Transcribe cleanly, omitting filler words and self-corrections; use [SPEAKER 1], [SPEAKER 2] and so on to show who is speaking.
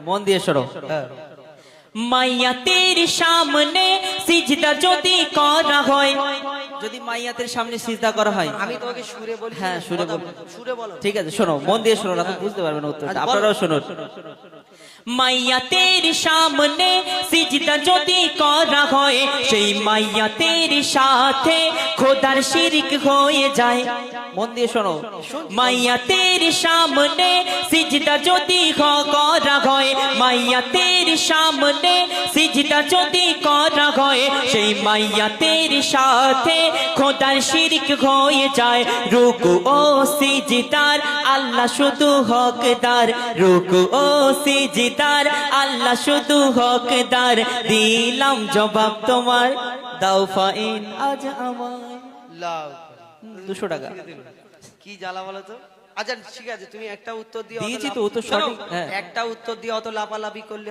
[SPEAKER 1] মন দিয়ে শোনো। মাইয়াতের সামনে সিজদা যদি করা হয়, যদি মাইয়াতের সামনে সিজদা করা হয়,
[SPEAKER 2] আমি তোমাকে সুরে বলি।
[SPEAKER 1] হ্যাঁ সুরে বলো,
[SPEAKER 2] সুরে বলো।
[SPEAKER 1] ঠিক আছে শোনো, মন দিয়ে শোনো, না তো বুঝতে পারবে না উত্তরটা, আপনারাও শুনুন। মাইয়াতের সামনে সিজদা যদি করা হয়, সেই মাইয়াতের সাথে খোদার শিরক হয়ে যায়। মন দিয়ে শোনো, মাইয়াতের সামনে সিজদা যদি করা হয়, মাইয়াতের সামনে সিজদা যদি করা হয়, সেই মাইয়াতের সাথে খোদার শিরক হয়ে যায়। রুকু ও সিজদার আল্লাহ শুধু হকদার, রুকু ও সিজদার আল্লাহ শুধু হকদার। দিলাম জবাব তোমার, দাও ফাইন আজ আমায়।
[SPEAKER 2] লাভ
[SPEAKER 1] 200 টাকা।
[SPEAKER 2] কি জ্বালা বলো তো। আচ্ছা ঠিক আছে, তুমি একটা উত্তর দিও।
[SPEAKER 1] দিয়েছি তো, উত্তর সঠিক। হ্যাঁ
[SPEAKER 2] একটা উত্তর দিয়ে অত লাফালাফি করলে